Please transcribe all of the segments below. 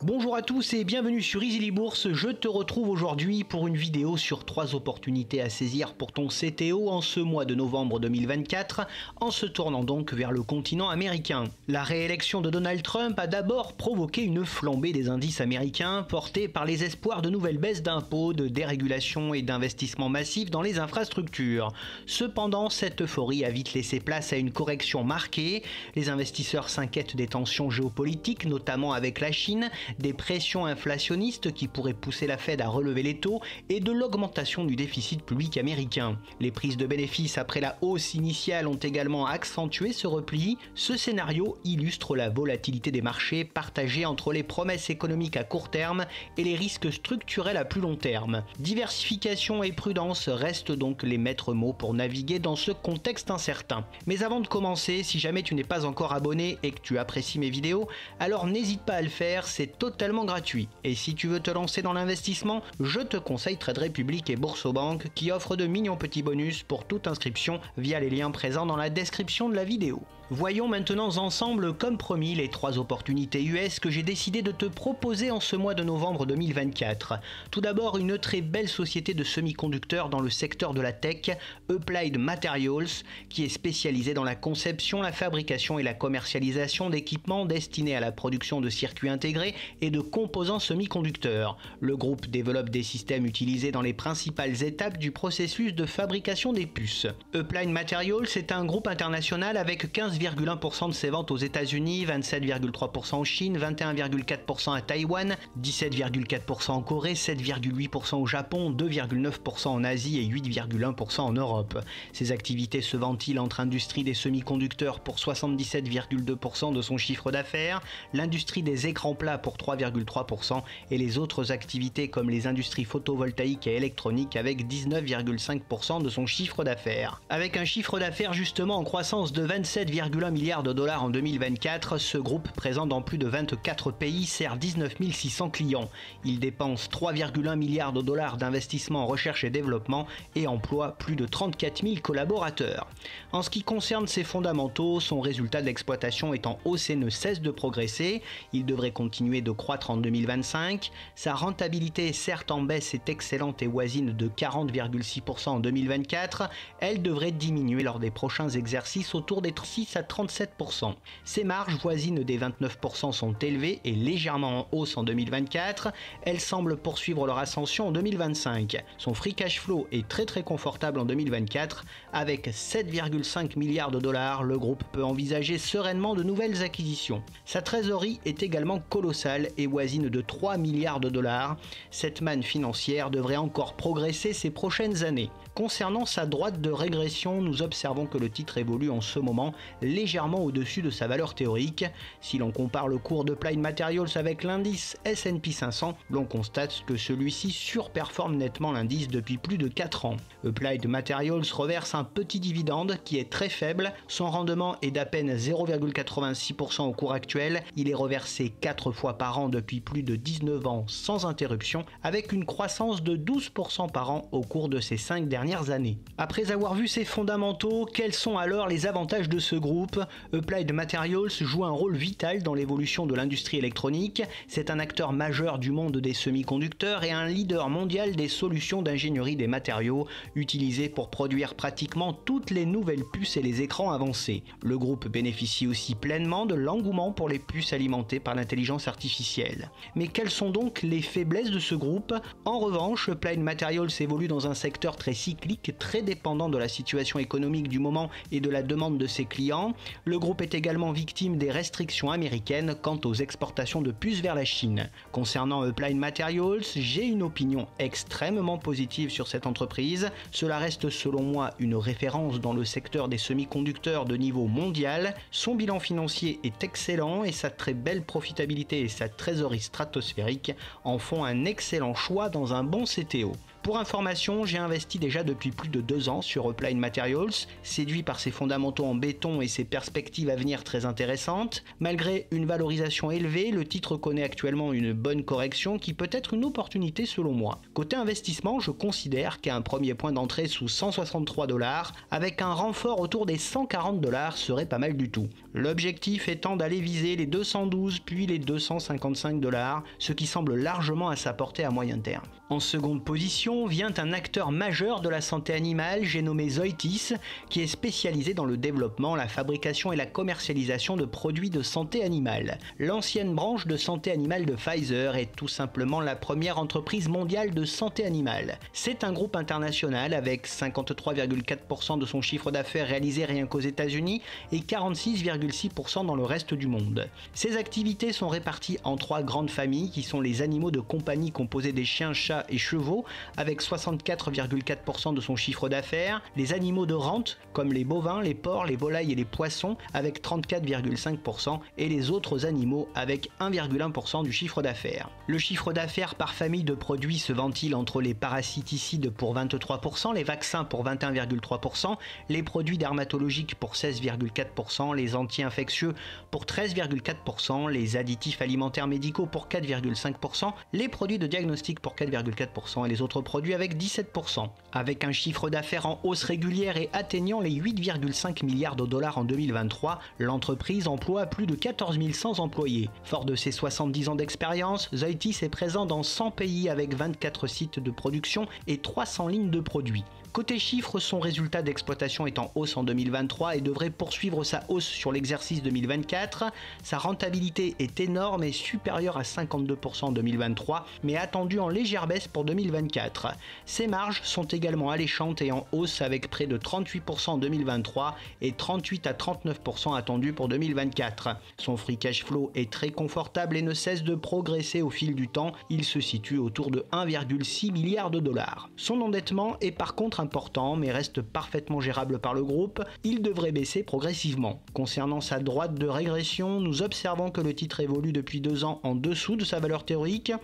Bonjour à tous et bienvenue sur Easily Bourse. Je te retrouve aujourd'hui pour une vidéo sur 3 opportunités à saisir pour ton CTO en ce mois de novembre 2024, en se tournant donc vers le continent américain. La réélection de Donald Trump a d'abord provoqué une flambée des indices américains portés par les espoirs de nouvelles baisses d'impôts, de dérégulation et d'investissements massifs dans les infrastructures. Cependant, cette euphorie a vite laissé place à une correction marquée. Les investisseurs s'inquiètent des tensions géopolitiques, notamment avec la Chine, des pressions inflationnistes qui pourraient pousser la Fed à relever les taux et de l'augmentation du déficit public américain. Les prises de bénéfices après la hausse initiale ont également accentué ce repli. Ce scénario illustre la volatilité des marchés partagée entre les promesses économiques à court terme et les risques structurels à plus long terme. Diversification et prudence restent donc les maîtres mots pour naviguer dans ce contexte incertain. Mais avant de commencer, si jamais tu n'es pas encore abonné et que tu apprécies mes vidéos, alors n'hésite pas à le faire, c'est totalement gratuit. Et si tu veux te lancer dans l'investissement, je te conseille Trade Republic et Boursobank qui offrent de mignons petits bonus pour toute inscription via les liens présents dans la description de la vidéo. Voyons maintenant ensemble, comme promis, les 3 opportunités US que j'ai décidé de te proposer en ce mois de novembre 2024. Tout d'abord, une très belle société de semi-conducteurs dans le secteur de la tech, Applied Materials, qui est spécialisée dans la conception, la fabrication et la commercialisation d'équipements destinés à la production de circuits intégrés et de composants semi-conducteurs. Le groupe développe des systèmes utilisés dans les principales étapes du processus de fabrication des puces. Applied Materials est un groupe international avec 15,1% de ses ventes aux États-Unis, 27,3% en Chine, 21,4% à Taïwan, 17,4% en Corée, 7,8% au Japon, 2,9% en Asie et 8,1% en Europe. Ses activités se ventilent entre industrie des semi-conducteurs pour 77,2% de son chiffre d'affaires, l'industrie des écrans plats pour 3,3% et les autres activités comme les industries photovoltaïques et électroniques avec 19,5% de son chiffre d'affaires. Avec un chiffre d'affaires justement en croissance de 27,1 milliards de dollars en 2024, ce groupe présent dans plus de 24 pays sert 19 600 clients. Il dépense 3,1 milliards de dollars d'investissement en recherche et développement et emploie plus de 34 000 collaborateurs. En ce qui concerne ses fondamentaux, son résultat d'exploitation est en hausse et ne cesse de progresser. Il devrait continuer de croître en 2025. Sa rentabilité, certes en baisse, est excellente et voisine de 40,6% en 2024. Elle devrait diminuer lors des prochains exercices autour des 6 à 37%. Ses marges voisines des 29% sont élevées et légèrement en hausse en 2024. Elles semblent poursuivre leur ascension en 2025. Son free cash flow est très confortable en 2024. Avec 7,5 milliards de dollars, le groupe peut envisager sereinement de nouvelles acquisitions. Sa trésorerie est également colossale et voisine de 3 milliards de dollars. Cette manne financière devrait encore progresser ces prochaines années. Concernant sa droite de régression, nous observons que le titre évolue en ce moment légèrement au-dessus de sa valeur théorique. Si l'on compare le cours de Applied Materials avec l'indice S&P 500, l'on constate que celui-ci surperforme nettement l'indice depuis plus de 4 ans. Applied Materials reverse un petit dividende qui est très faible. Son rendement est d'à peine 0,86% au cours actuel. Il est reversé 4 fois par an depuis plus de 19 ans sans interruption, avec une croissance de 12% par an au cours de ces 5 dernières années. Après avoir vu ses fondamentaux, quels sont alors les avantages de ce groupe? Applied Materials joue un rôle vital dans l'évolution de l'industrie électronique. C'est un acteur majeur du monde des semi-conducteurs et un leader mondial des solutions d'ingénierie des matériaux utilisées pour produire pratiquement toutes les nouvelles puces et les écrans avancés. Le groupe bénéficie aussi pleinement de l'engouement pour les puces alimentées par l'intelligence artificielle. Mais quelles sont donc les faiblesses de ce groupe? En revanche, Applied Materials évolue dans un secteur très cyclique, très dépendant de la situation économique du moment et de la demande de ses clients. Le groupe est également victime des restrictions américaines quant aux exportations de puces vers la Chine. Concernant Applied Materials, j'ai une opinion extrêmement positive sur cette entreprise. Cela reste selon moi une référence dans le secteur des semi-conducteurs de niveau mondial. Son bilan financier est excellent et sa très belle profitabilité et sa trésorerie stratosphérique en font un excellent choix dans un bon CTO. Pour information, j'ai investi déjà depuis plus de 2 ans sur Applied Materials, séduit par ses fondamentaux en béton et ses perspectives à venir très intéressantes. Malgré une valorisation élevée, le titre connaît actuellement une bonne correction qui peut être une opportunité selon moi. Côté investissement, je considère qu'un premier point d'entrée sous 163$ avec un renfort autour des 140$ serait pas mal du tout. L'objectif étant d'aller viser les 212 puis les 255$, ce qui semble largement à sa portée à moyen terme. En seconde position vient un acteur majeur de la santé animale, j'ai nommé Zoetis, qui est spécialisé dans le développement, la fabrication et la commercialisation de produits de santé animale. L'ancienne branche de santé animale de Pfizer est tout simplement la première entreprise mondiale de santé animale. C'est un groupe international avec 53,4% de son chiffre d'affaires réalisé rien qu'aux États-Unis et 46,6% dans le reste du monde. Ses activités sont réparties en 3 grandes familles qui sont les animaux de compagnie composés des chiens, chats et chevaux avec 64,4% de son chiffre d'affaires, les animaux de rente comme les bovins, les porcs, les volailles et les poissons avec 34,5% et les autres animaux avec 1,1% du chiffre d'affaires. Le chiffre d'affaires par famille de produits se ventile entre les parasiticides pour 23%, les vaccins pour 21,3%, les produits dermatologiques pour 16,4%, les anti-infectieux pour 13,4%, les additifs alimentaires médicaux pour 4,5%, les produits de diagnostic pour 4,4% et les autres produits avec 17%. Avec un chiffre d'affaires en hausse régulière et atteignant les 8,5 milliards de dollars en 2023, l'entreprise emploie plus de 14 100 employés. Fort de ses 70 ans d'expérience, Zoetis est présent dans 100 pays avec 24 sites de production et 300 lignes de produits. Côté chiffres, son résultat d'exploitation est en hausse en 2023 et devrait poursuivre sa hausse sur l'exercice 2024. Sa rentabilité est énorme et supérieure à 52% en 2023, mais attendue en légère baisse pour 2024. Ses marges sont également alléchantes et en hausse avec près de 38% en 2023 et 38 à 39% attendus pour 2024. Son free cash flow est très confortable et ne cesse de progresser au fil du temps. Il se situe autour de 1,6 milliard de dollars. Son endettement est par contre important mais reste parfaitement gérable par le groupe, il devrait baisser progressivement. Concernant sa droite de régression, nous observons que le titre évolue depuis 2 ans en dessous de sa valeur théorique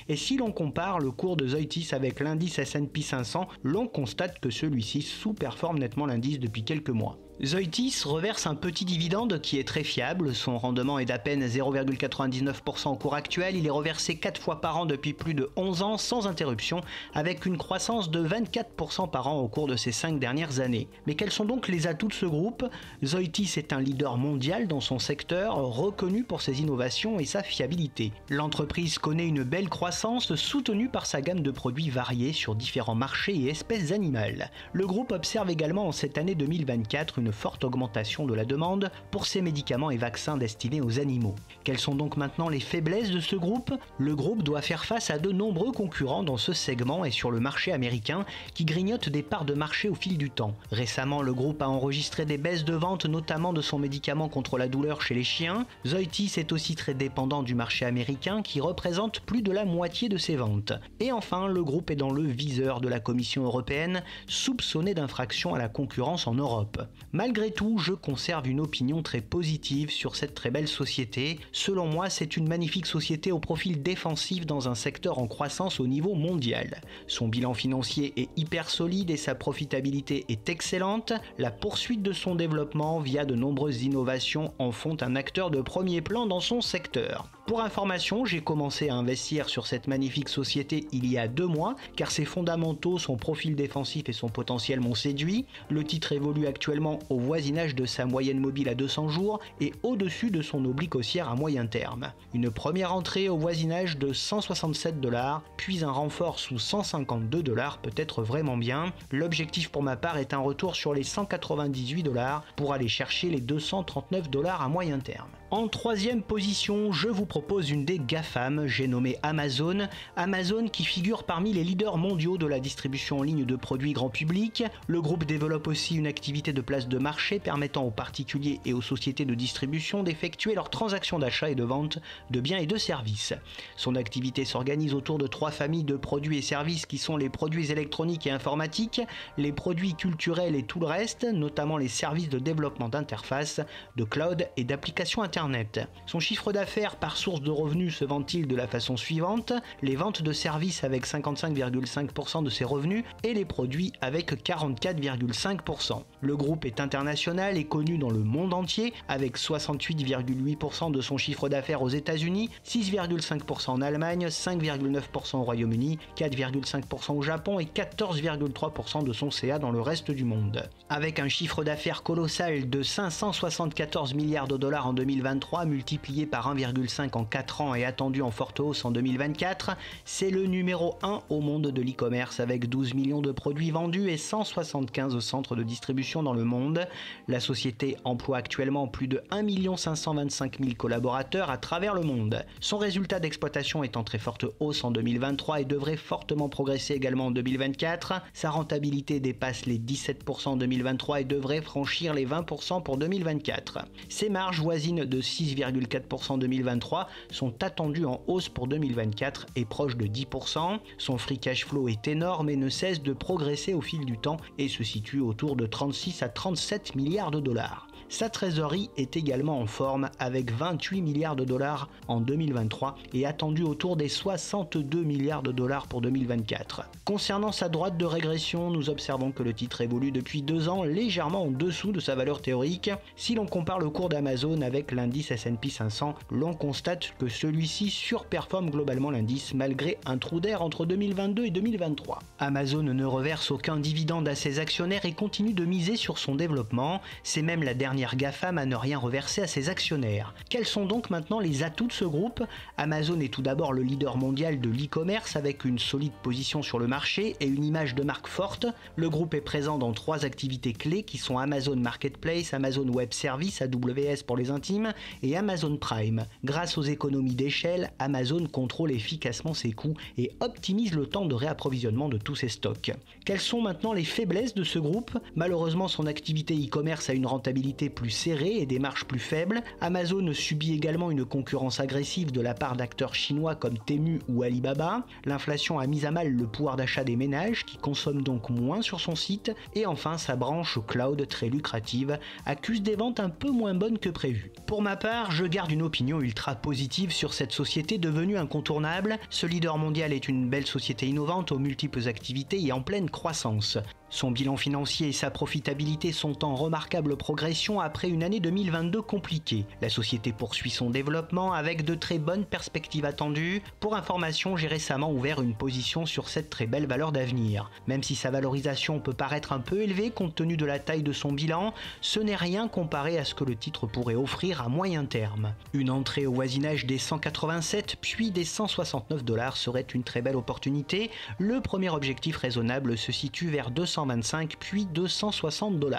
et si l'on compare le cours de Zoetis avec l'indice S&P 500, l'on constate que celui-ci sous-performe nettement l'indice depuis quelques mois. Zoetis reverse un petit dividende qui est très fiable, son rendement est d'à peine 0,99% au cours actuel, il est reversé 4 fois par an depuis plus de 11 ans sans interruption, avec une croissance de 24% par an au cours de ces 5 dernières années. Mais quels sont donc les atouts de ce groupe? Zoetis est un leader mondial dans son secteur, reconnu pour ses innovations et sa fiabilité. L'entreprise connaît une belle croissance soutenue par sa gamme de produits variés sur différents marchés et espèces animales. Le groupe observe également en cette année 2024 une forte augmentation de la demande pour ces médicaments et vaccins destinés aux animaux. Quelles sont donc maintenant les faiblesses de ce groupe? Le groupe doit faire face à de nombreux concurrents dans ce segment et sur le marché américain qui grignotent des parts de marché au fil du temps. Récemment, le groupe a enregistré des baisses de vente notamment de son médicament contre la douleur chez les chiens. Zoetis est aussi très dépendant du marché américain qui représente plus de la moitié de ses ventes. Et enfin, le groupe est dans le viseur de la Commission européenne, soupçonné d'infraction à la concurrence en Europe. Malgré tout, je conserve une opinion très positive sur cette très belle société. Selon moi, c'est une magnifique société au profil défensif dans un secteur en croissance au niveau mondial. Son bilan financier est hyper solide et sa profitabilité est excellente. La poursuite de son développement via de nombreuses innovations en font un acteur de premier plan dans son secteur. Pour information, j'ai commencé à investir sur cette magnifique société il y a 2 mois, car ses fondamentaux, son profil défensif et son potentiel m'ont séduit. Le titre évolue actuellement au voisinage de sa moyenne mobile à 200 jours et au-dessus de son oblique haussière à moyen terme. Une première entrée au voisinage de 167$, puis un renfort sous 152$ peut être vraiment bien. L'objectif pour ma part est un retour sur les 198$ pour aller chercher les 239$ à moyen terme. En 3e position, je vous propose une des GAFAM, j'ai nommé Amazon. Amazon qui figure parmi les leaders mondiaux de la distribution en ligne de produits grand public. Le groupe développe aussi une activité de place de marché permettant aux particuliers et aux sociétés de distribution d'effectuer leurs transactions d'achat et de vente de biens et de services. Son activité s'organise autour de 3 familles de produits et services qui sont les produits électroniques et informatiques, les produits culturels et tout le reste, notamment les services de développement d'interface, de cloud et d'applications internet. Internet. Son chiffre d'affaires par source de revenus se ventile de la façon suivante: les ventes de services avec 55,5% de ses revenus et les produits avec 44,5%. Le groupe est international et connu dans le monde entier avec 68,8% de son chiffre d'affaires aux États-Unis, 6,5% en Allemagne, 5,9% au Royaume-Uni, 4,5% au Japon et 14,3% de son CA dans le reste du monde. Avec un chiffre d'affaires colossal de 574 milliards de dollars en 2023 multiplié par 1,5 en 4 ans et attendu en forte hausse en 2024, c'est le numéro 1 au monde de l'e-commerce avec 12 millions de produits vendus et 175 centres de distribution dans le monde. La société emploie actuellement plus de 1 525 000 collaborateurs à travers le monde. Son résultat d'exploitation est en très forte hausse en 2023 et devrait fortement progresser également en 2024. Sa rentabilité dépasse les 17% en 2023 et devrait franchir les 20% pour 2024. Ses marges voisines de 6,4% en 2023 sont attendues en hausse pour 2024 et proches de 10%. Son free cash flow est énorme et ne cesse de progresser au fil du temps et se situe autour de 36 à 37 milliards de dollars. Sa trésorerie est également en forme avec 28 milliards de dollars en 2023 et attendu autour des 62 milliards de dollars pour 2024. Concernant sa droite de régression, nous observons que le titre évolue depuis 2 ans légèrement en dessous de sa valeur théorique. Si l'on compare le cours d'Amazon avec l'indice S&P 500, l'on constate que celui-ci surperforme globalement l'indice malgré un trou d'air entre 2022 et 2023. Amazon ne reverse aucun dividende à ses actionnaires et continue de miser sur son développement. C'est même la dernière GAFAM à ne rien reverser à ses actionnaires. Quels sont donc maintenant les atouts de ce groupe? Amazon est tout d'abord le leader mondial de l'e-commerce avec une solide position sur le marché et une image de marque forte. Le groupe est présent dans 3 activités clés qui sont Amazon Marketplace, Amazon Web Services, AWS pour les intimes, et Amazon Prime. Grâce aux économies d'échelle, Amazon contrôle efficacement ses coûts et optimise le temps de réapprovisionnement de tous ses stocks. Quelles sont maintenant les faiblesses de ce groupe? Malheureusement, son activité e-commerce a une rentabilité plus serrée et des marges plus faibles. Amazon subit également une concurrence agressive de la part d'acteurs chinois comme Temu ou Alibaba. L'inflation a mis à mal le pouvoir d'achat des ménages qui consomment donc moins sur son site. Et enfin, sa branche cloud très lucrative accuse des ventes un peu moins bonnes que prévu. Pour ma part, je garde une opinion ultra positive sur cette société devenue incontournable. Ce leader mondial est une belle société innovante aux multiples activités et en pleine croissance. Son bilan financier et sa profitabilité sont en remarquable progression après une année 2022 compliquée. La société poursuit son développement avec de très bonnes perspectives attendues. Pour information, j'ai récemment ouvert une position sur cette très belle valeur d'avenir. Même si sa valorisation peut paraître un peu élevée compte tenu de la taille de son bilan, ce n'est rien comparé à ce que le titre pourrait offrir à moyen terme. Une entrée au voisinage des 187 puis des 169 $ serait une très belle opportunité. Le premier objectif raisonnable se situe vers 225 puis 260 $.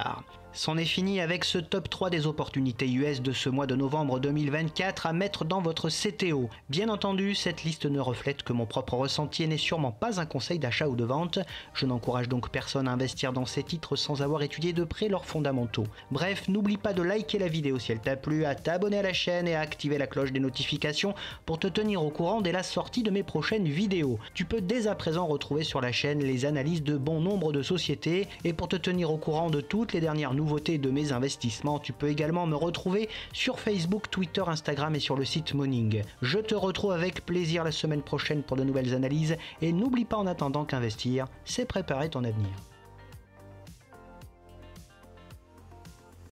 C'en est fini avec ce top 3 des opportunités US de ce mois de novembre 2024 à mettre dans votre CTO. Bien entendu, cette liste ne reflète que mon propre ressenti et n'est sûrement pas un conseil d'achat ou de vente. Je n'encourage donc personne à investir dans ces titres sans avoir étudié de près leurs fondamentaux. Bref, n'oublie pas de liker la vidéo si elle t'a plu, à t'abonner à la chaîne et à activer la cloche des notifications pour te tenir au courant dès la sortie de mes prochaines vidéos. Tu peux dès à présent retrouver sur la chaîne les analyses de bon nombre de sociétés et pour te tenir au courant de toutes les dernières nouveautés de mes investissements, tu peux également me retrouver sur Facebook, Twitter, Instagram et sur le site Morning. Je te retrouve avec plaisir la semaine prochaine pour de nouvelles analyses et n'oublie pas en attendant qu'investir, c'est préparer ton avenir.